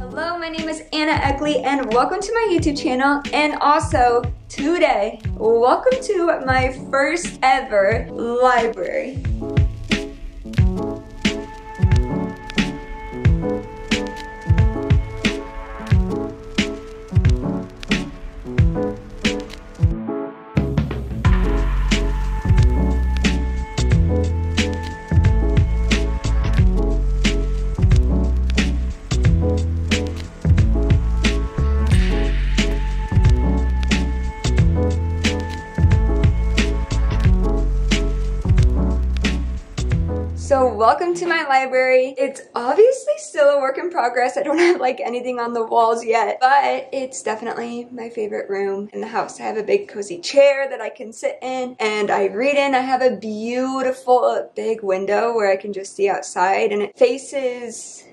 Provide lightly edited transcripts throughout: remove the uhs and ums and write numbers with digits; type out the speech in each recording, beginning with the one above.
Hello, my name is Anna Eckley and welcome to my YouTube channel, and also today, welcome to my first ever library. So welcome to my library. It's obviously still a work in progress. I don't have like anything on the walls yet, but it's definitely my favorite room in the house. I have a big cozy chair that I can sit in and I read in. I have a beautiful big window where I can just see outside, and it faces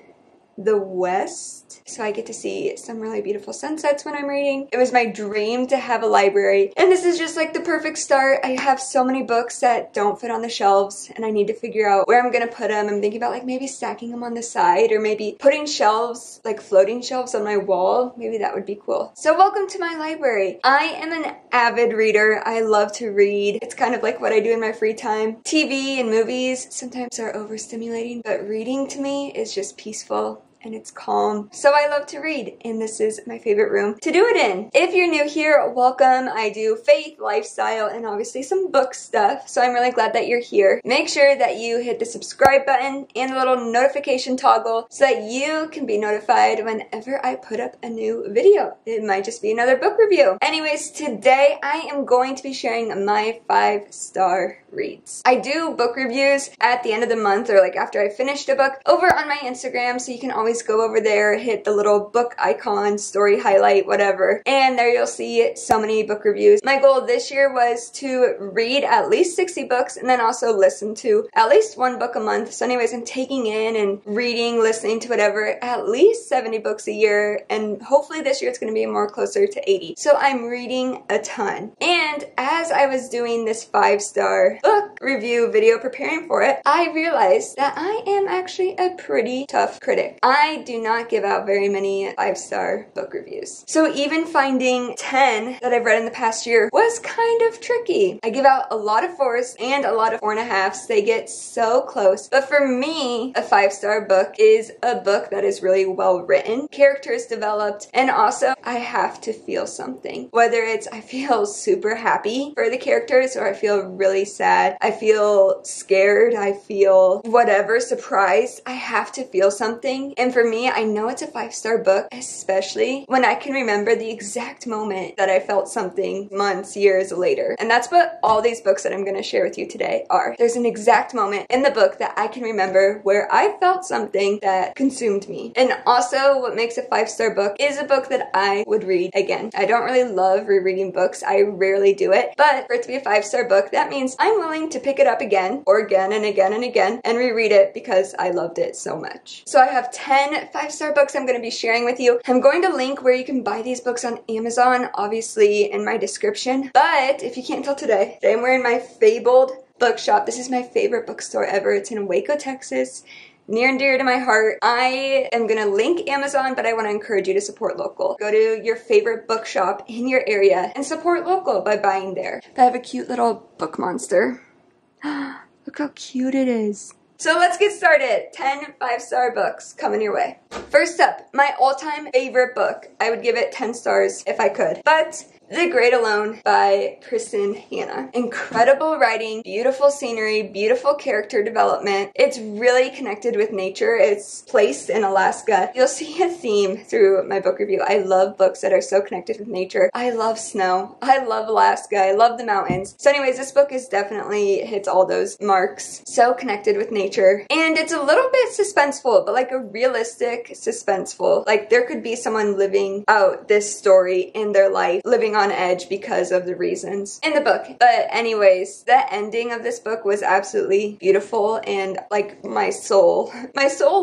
the west, so I get to see some really beautiful sunsets when I'm reading. It was my dream to have a library, and this is just like the perfect start. I have so many books that don't fit on the shelves, and I need to figure out where I'm gonna put them. I'm thinking about like maybe stacking them on the side, or maybe putting shelves, like floating shelves on my wall. Maybe that would be cool. So welcome to my library. I am an avid reader. I love to read. It's kind of like what I do in my free time. TV and movies sometimes are overstimulating, but reading to me is just peaceful and it's calm. So I love to read, and this is my favorite room to do it in. If you're new here, welcome. I do faith, lifestyle, and obviously some book stuff, so I'm really glad that you're here. Make sure that you hit the subscribe button and the little notification toggle so that you can be notified whenever I put up a new video. It might just be another book review. Anyways, today I am going to be sharing my 5-star reads. I do book reviews at the end of the month, or like after I finished a book, over on my Instagram, so you can always go over there, hit the little book icon, story highlight, whatever, and there you'll see so many book reviews. My goal this year was to read at least 60 books and then also listen to at least one book a month. So anyways, I'm taking in and reading, listening to whatever, at least 70 books a year, and hopefully this year it's going to be more closer to 80. So I'm reading a ton. And as I was doing this 5-star book review video, preparing for it, I realized that I am actually a pretty tough critic. I do not give out very many 5-star book reviews. So even finding 10 that I've read in the past year was kind of tricky. I give out a lot of 4s and a lot of 4.5s. They get so close. But for me, a 5-star book is a book that is really well written, characters developed, and also I have to feel something. Whether it's I feel super happy for the characters, or I feel really sad, I feel scared, I feel whatever, surprised, I have to feel something. And for me, I know it's a 5-star book, especially when I can remember the exact moment that I felt something months, years later. And that's what all these books that I'm going to share with you today are. There's an exact moment in the book that I can remember where I felt something that consumed me. And also what makes a 5-star book is a book that I would read again. I don't really love rereading books. I rarely do it. But for it to be a 5-star book, that means I'm willing to pick it up again, or again and again and again, and reread it because I loved it so much. So I have 10 5-star books I'm going to be sharing with you. I'm going to link where you can buy these books on Amazon, obviously in my description. But if you can't tell today I'm wearing my fabled bookshop. This is my favorite bookstore ever. It's in Waco, Texas. Near and dear to my heart. I am going to link Amazon, but I want to encourage you to support local. Go to your favorite bookshop in your area and support local by buying there. I have a cute little book monster. Look how cute it is. So let's get started. 10 5-star books coming your way. First up, my all-time favorite book. I would give it 10 stars if I could. But The Great Alone by Kristen Hanna. Incredible writing, beautiful scenery, beautiful character development. It's really connected with nature. It's placed in Alaska. You'll see a theme through my book review. I love books that are so connected with nature. I love snow. I love Alaska. I love the mountains. So anyways, this book is definitely hits all those marks. So connected with nature. And it's a little bit suspenseful, but like a realistic suspenseful. Like there could be someone living out this story in their life, living on on edge because of the reasons in the book. But anyways, the ending of this book was absolutely beautiful, and like my soul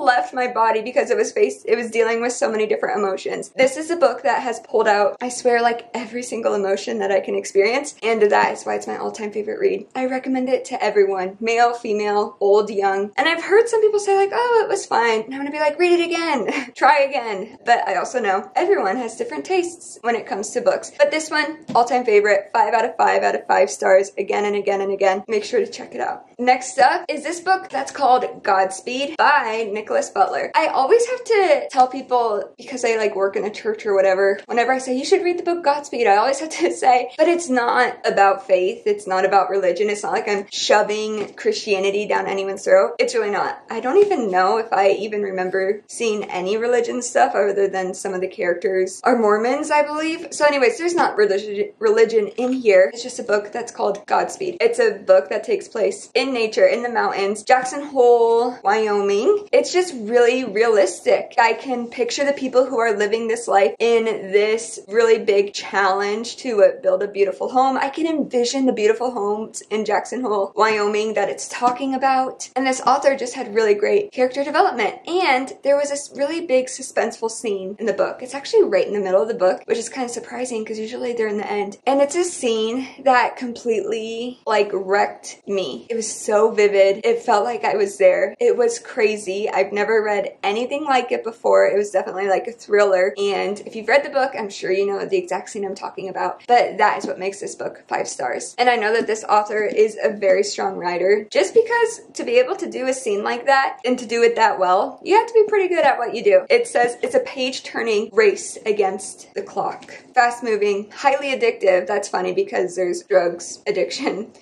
left my body because it was dealing with so many different emotions. This is a book that has pulled out, I swear, like every single emotion that I can experience, and that is why it's my all-time favorite read. I recommend it to everyone, male, female, old, young. And I've heard some people say like, oh, it was fine. And I'm gonna be like, read it again, try again. But I also know everyone has different tastes when it comes to books. But this one, all-time favorite, 5 out of 5 stars, again and again and again. Make sure to check it out. Next up is this book that's called Godspeed by Nicholas Butler. I always have to tell people, because I like work in a church or whatever, whenever I say you should read the book Godspeed, I always have to say, but it's not about faith, it's not about religion, it's not like I'm shoving Christianity down anyone's throat. It's really not. I don't even know if I even remember seeing any religion stuff other than some of the characters are Mormons, I believe. So anyways, there's not religion in here. It's just a book that's called Godspeed. It's a book that takes place in nature, in the mountains, Jackson Hole, Wyoming. It's just really realistic. I can picture the people who are living this life in this really big challenge to build a beautiful home. I can envision the beautiful homes in Jackson Hole, Wyoming that it's talking about. And this author just had really great character development. And there was this really big suspenseful scene in the book. It's actually right in the middle of the book, which is kind of surprising because usually they're in the end. And it's a scene that completely like wrecked me. It was so vivid. It felt like I was there. It was crazy. I've never read anything like it before. It was definitely like a thriller. And if you've read the book, I'm sure you know the exact scene I'm talking about. But that is what makes this book 5 stars. And I know that this author is a very strong writer, just because to be able to do a scene like that and to do it that well, you have to be pretty good at what you do. It says it's a page-turning race against the clock. Fast-moving, highly addictive. That's funny because there's drugs addiction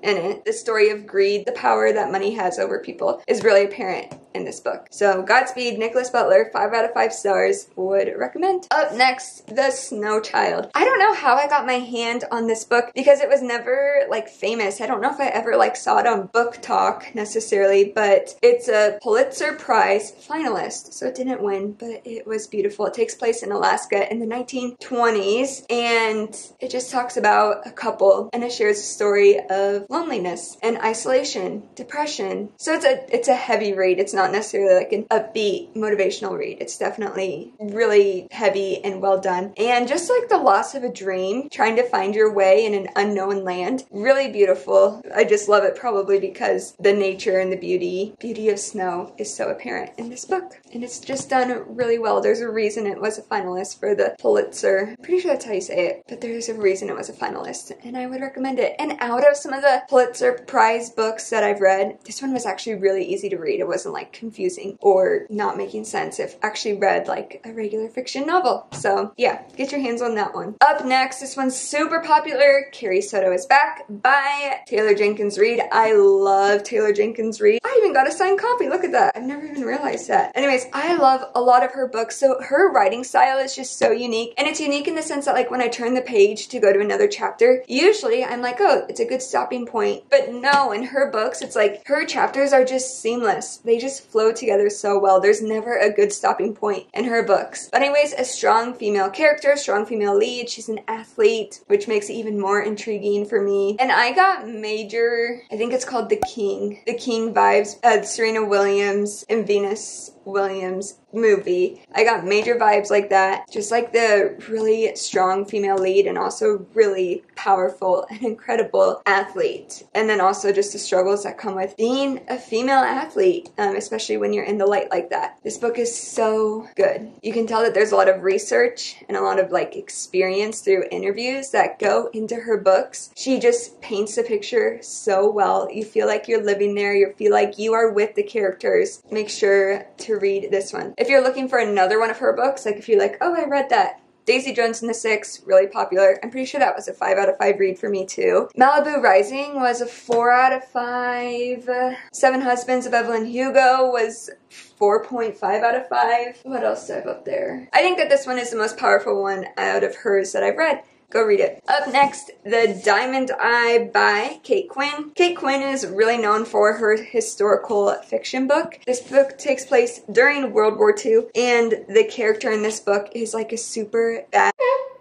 in it. The story of greed, the power that money has over people, is really apparent in this book. So Godspeed, Nicholas Butler, 5 out of 5 stars, would recommend. Up next, The Snow Child. I don't know how I got my hand on this book because it was never like famous. I don't know if I ever like saw it on Book Talk necessarily, but it's a Pulitzer Prize finalist. So it didn't win, but it was beautiful. It takes place in Alaska in the 1920s, and it just talks about a couple, and it shares a story of loneliness and isolation, depression. So it's a heavy read. It's not necessarily like an upbeat motivational read. It's definitely really heavy and well done. And just like the loss of a dream, trying to find your way in an unknown land, really beautiful. I just love it probably because the nature and the beauty of snow is so apparent in this book. And it's just done really well. There's a reason it was a finalist for the Pulitzer. I'm pretty sure that's how you say it, but there's a reason it was a finalist, and I would recommend it. And out of some of the Pulitzer Prize books that I've read, this one was actually really easy to read. It wasn't like confusing or not making sense. I've actually read like a regular fiction novel. So yeah, get your hands on that one. Up next, this one's super popular. Carrie, Soto is Back by Taylor Jenkins Reid. I love Taylor Jenkins Reid. I even got a signed copy. Look at that. I've never even realized that. Anyways, I love a lot of her books. So her writing style is just so unique. And it's unique in the sense that like when I turn the page to go to another chapter, usually I'm like, oh, it's a good stopping point. But no, in her books, it's like her chapters are just seamless. They just flow together so well. There's never a good stopping point in her books. But anyways, a strong female character, strong female lead. She's an athlete, which makes it even more intriguing for me. And I got major, I think it's called The King vibes, Serena Williams and Venus Williams movie. I got major vibes like that. Just like the really strong female lead and also really powerful and incredible athlete. And then also just the struggles that come with being a female athlete, especially when you're in the light like that. This book is so good. You can tell that there's a lot of research and a lot of like experience through interviews that go into her books. She just paints a picture so well. You feel like you're living there. You feel like you are with the characters. Make sure to read this one. If you're looking for another one of her books, like if you're like, oh, I read that, Daisy Jones and the Six, really popular. I'm pretty sure that was a 5 out of 5 read for me too. Malibu Rising was a 4 out of 5. Seven Husbands of Evelyn Hugo was 4.5 out of 5. What else do I have up there? I think that this one is the most powerful one out of hers that I've read. Go read it. Up next, The Diamond Eye by Kate Quinn. Kate Quinn is really known for her historical fiction book. This book takes place during World War II, and the character in this book is like a super bad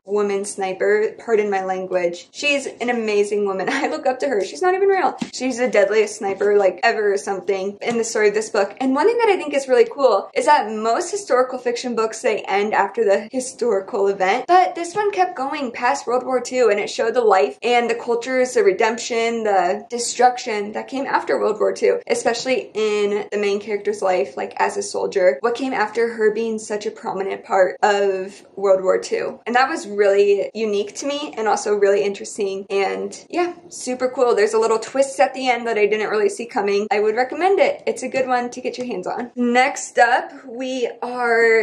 woman sniper, pardon my language. She's an amazing woman. I look up to her. She's not even real. She's the deadliest sniper like ever or something in the story of this book. And one thing that I think is really cool is that most historical fiction books, they end after the historical event, but this one kept going past World War II, and it showed the life and the cultures, the redemption, the destruction that came after World War II, especially in the main character's life, like as a soldier, what came after her being such a prominent part of World War II. And that was really unique to me and also really interesting, and yeah, super cool. There's a little twist at the end that I didn't really see coming. I would recommend it. It's a good one to get your hands on. Next up,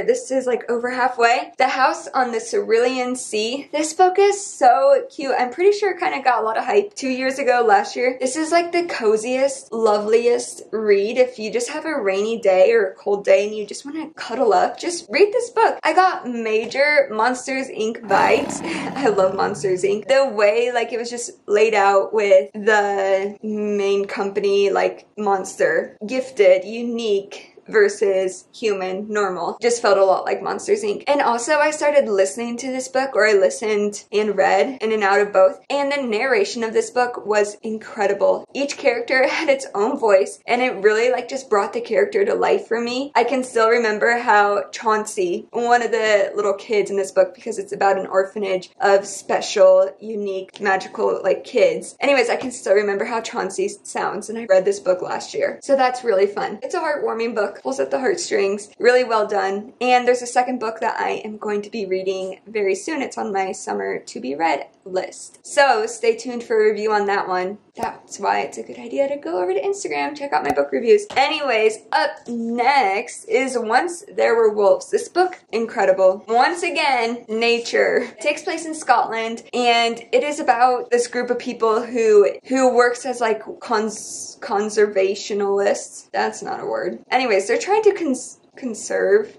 this is like over halfway, The House on the Cerulean Sea. This book is so cute. I'm pretty sure it kind of got a lot of hype 2 years ago, last year. This is like the coziest, loveliest read. If you just have a rainy day or a cold day and you just want to cuddle up, just read this book. I got major Monsters Inc. vibes. I love Monsters Inc. The way like it was just laid out with the main company, like monster, gifted, unique, versus human, normal. Just felt a lot like Monsters Inc. And also I started listening to this book, or I listened and read in and out of both, and the narration of this book was incredible. Each character had its own voice, and it really like just brought the character to life for me. I can still remember how Chauncey, one of the little kids in this book, because it's about an orphanage of special, unique, magical like kids. Anyways, I can still remember how Chauncey sounds, and I read this book last year. So that's really fun. It's a heartwarming book. Pulls at the heartstrings. Really well done. And there's a second book that I am going to be reading very soon. It's on my summer to be read list. So stay tuned for a review on that one. That's why it's a good idea to go over to Instagram, check out my book reviews. Anyways, up next is Once There Were Wolves. This book, incredible. Once again, nature. It takes place in Scotland, and it is about this group of people who works as like conservationalists. That's not a word. Anyways, they're trying to conserve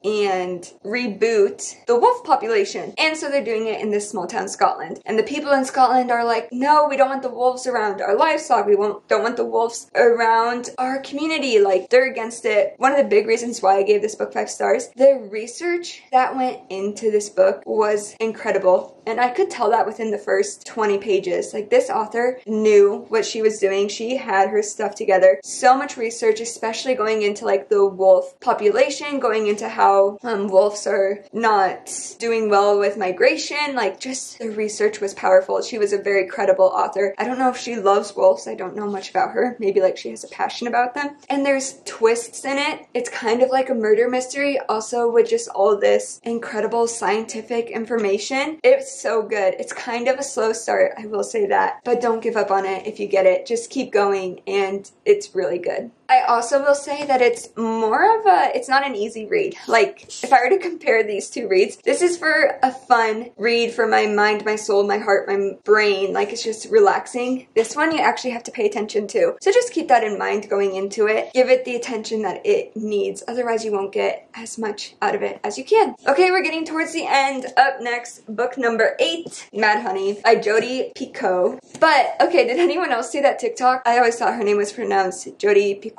and reboot the wolf population. And so they're doing it in this small town Scotland. And the people in Scotland are like, no, we don't want the wolves around our livestock. We don't want the wolves around our community. Like, they're against it. One of the big reasons why I gave this book 5 stars, the research that went into this book was incredible. And I could tell that within the first 20 pages. Like, this author knew what she was doing. She had her stuff together. So much research, especially going into like the wolf population, going into how wolves are not doing well with migration. Like, just the research was powerful. She was a very credible author. I don't know if she loves wolves. I don't know much about her. Maybe like she has a passion about them. And there's twists in it. It's kind of like a murder mystery, also with just all this incredible scientific information. It's so good. It's kind of a slow start, I will say that, but don't give up on it if you get it. Just keep going, and it's really good. I also will say that it's not an easy read. Like, if I were to compare these two reads, this is for a fun read for my mind, my soul, my heart, my brain. Like, it's just relaxing. This one you actually have to pay attention to. So just keep that in mind going into it. Give it the attention that it needs. Otherwise, you won't get as much out of it as you can. Okay, we're getting towards the end. Up next, book number 8, Mad Honey by Jodi Picoult. But, okay, did anyone else see that TikTok? I always thought her name was pronounced Jodi Picoult.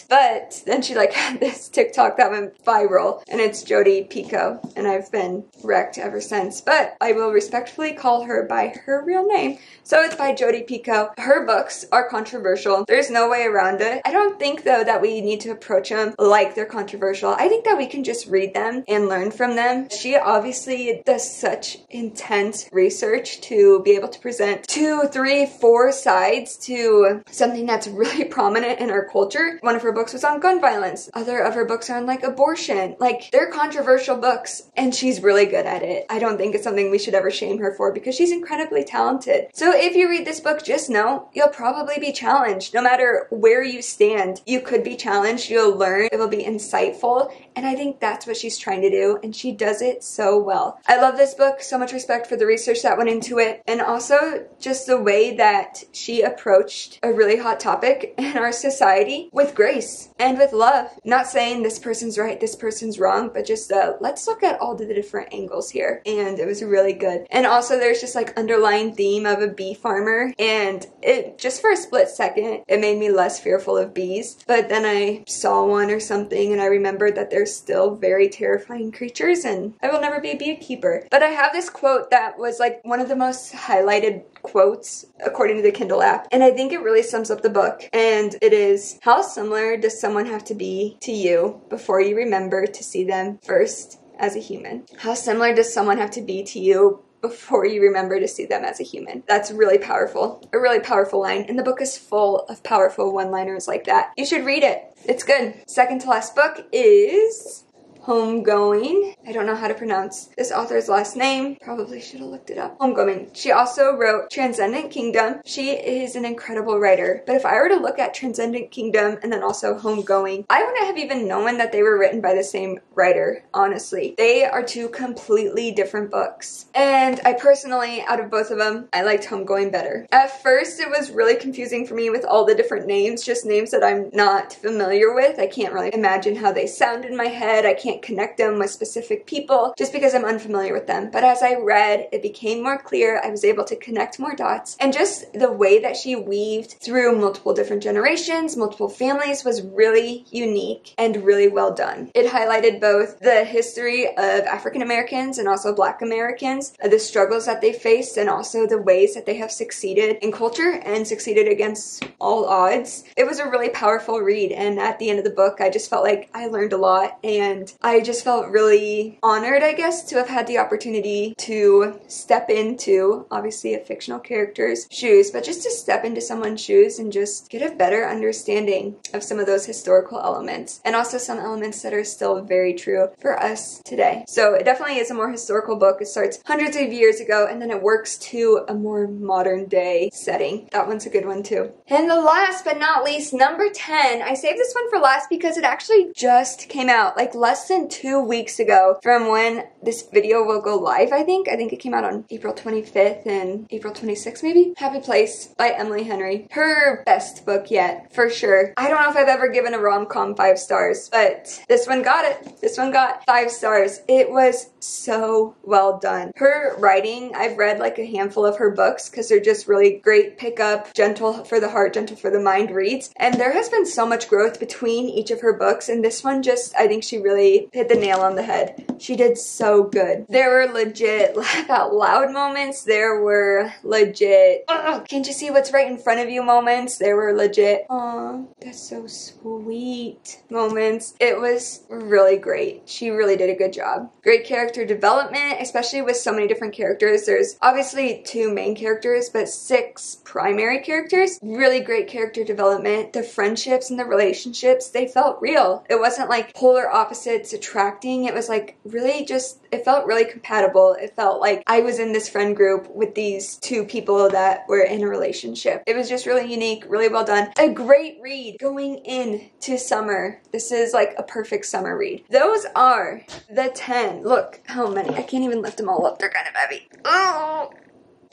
But then she like had this TikTok that went viral, and it's Jodi Picoult, and I've been wrecked ever since. But I will respectfully call her by her real name. So it's by Jodi Picoult. Her books are controversial. There's no way around it. I don't think though that we need to approach them like they're controversial. I think that we can just read them and learn from them. She obviously does such intense research to be able to present 2, 3, 4 sides to something that's really prominent in our culture. One of her books was on gun violence. Other of her books are on like abortion. Like, they're controversial books, and she's really good at it. I don't think it's something we should ever shame her for, because she's incredibly talented. So if you read this book, just know you'll probably be challenged. No matter where you stand, you could be challenged. You'll learn. It will be insightful. And I think that's what she's trying to do, and she does it so well. I love this book. So much respect for the research that went into it, and also just the way that she approached a really hot topic in our society meet with grace and with love. Not saying this person's right, this person's wrong, but just let's look at all the different angles here. And it was really good. And also there's just like underlying theme of a bee farmer, and it just for a split second it made me less fearful of bees, but then I saw one or something and I remembered that they're still very terrifying creatures and I will never be a beekeeper. But I have this quote that was like one of the most highlighted quotes according to the Kindle app, and I think it really sums up the book, and it is, how similar does someone have to be to you before you remember to see them first as a human? How similar does someone have to be to you before you remember to see them as a human? That's really powerful. A really powerful line. And the book is full of powerful one-liners like that. You should read it. It's good. Second to last book is Homegoing. I don't know how to pronounce this author's last name. Probably should have looked it up. Homegoing. She also wrote Transcendent Kingdom. She is an incredible writer. But if I were to look at Transcendent Kingdom and then also Homegoing, I wouldn't have even known that they were written by the same writer, honestly. They are two completely different books. And I personally, out of both of them, I liked Homegoing better. At first, it was really confusing for me with all the different names, just names that I'm not familiar with. I can't really imagine how they sound in my head. I can't connect them with specific people just because I'm unfamiliar with them. But as I read, it became more clear. I was able to connect more dots, and just the way that she weaved through multiple different generations, multiple families, was really unique and really well done. It highlighted both the history of African Americans and also Black Americans, the struggles that they faced, and also the ways that they have succeeded in culture and succeeded against all odds. It was a really powerful read, and at the end of the book, I just felt like I learned a lot, and I just felt really honored, I guess, to have had the opportunity to step into, obviously, a fictional character's shoes, but just to step into someone's shoes and just get a better understanding of some of those historical elements, and also some elements that are still very true for us today. So it definitely is a more historical book. It starts hundreds of years ago, and then it works to a more modern day setting. That one's a good one too. And the last but not least, number 10. I saved this one for last because it actually just came out, like less than 2 weeks ago from when this video will go live, I think. I think it came out on April 25th and April 26th maybe. Happy Place by Emily Henry. Her best book yet, for sure. I don't know if I've ever given a rom-com 5 stars, but this one got it. This one got 5 stars. It was so well done. Her writing, I've read like a handful of her books because they're just really great pick-up, gentle for the heart, gentle for the mind reads. And there has been so much growth between each of her books, and this one just, I think she really hit the nail on the head. She did so good. There were legit laugh out loud moments. There were legit, can't you see what's right in front of you moments. There were legit, aw, that's so sweet moments. It was really great. She really did a good job. Great character development, especially with so many different characters. There's obviously 2 main characters, but 6 primary characters. Really great character development. The friendships and the relationships, they felt real. It wasn't like polar opposites attracting. It was like really just, it felt really compatible. It felt like I was in this friend group with these 2 people that were in a relationship. It was just really unique, really well done. A great read going into summer. This is like a perfect summer read. Those are the 10. Look how many. I can't even lift them all up. They're kind of heavy. Oh!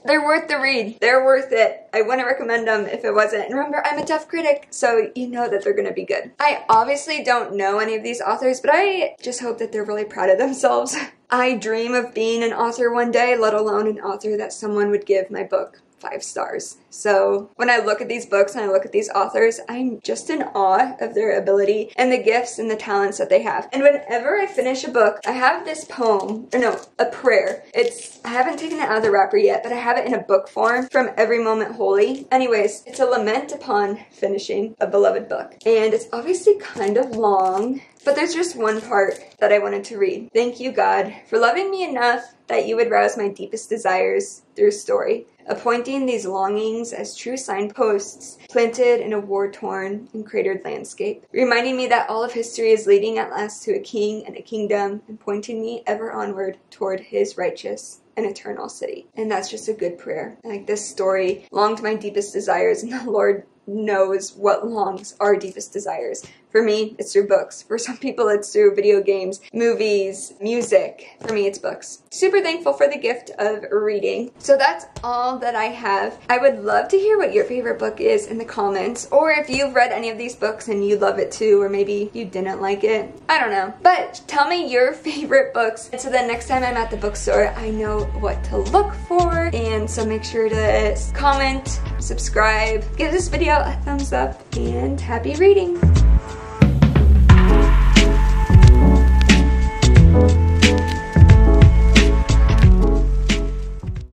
They're worth the read. They're worth it. I wouldn't recommend them if it wasn't. And remember, I'm a tough critic, so you know that they're gonna be good. I obviously don't know any of these authors, but I just hope that they're really proud of themselves. I dream of being an author one day, let alone an author that someone would give my book 5 stars. So when I look at these books and I look at these authors, I'm just in awe of their ability and the gifts and the talents that they have. And whenever I finish a book, I have this poem, or no, a prayer. I haven't taken it out of the wrapper yet, but I have it in a book form from Every Moment Holy. Anyways, it's a lament upon finishing a beloved book. And it's obviously kind of long, but there's just one part that I wanted to read. Thank you, God, for loving me enough that you would rouse my deepest desires through story, appointing these longings as true signposts planted in a war-torn and cratered landscape, reminding me that all of history is leading at last to a king and a kingdom, and pointing me ever onward toward his righteous an eternal city. And that's just a good prayer. Like, this story longed my deepest desires, and the Lord knows what longs our deepest desires For me, it's through books. For some people, it's through video games, movies, music. For me, it's books. Super thankful for the gift of reading. So that's all that I have. I would love to hear what your favorite book is in the comments, or if you've read any of these books and you love it too, or maybe you didn't like it. I don't know. But tell me your favorite books, and so that next time I'm at the bookstore, I know what to look for. And so make sure to comment, subscribe, give this video a thumbs up, and happy reading.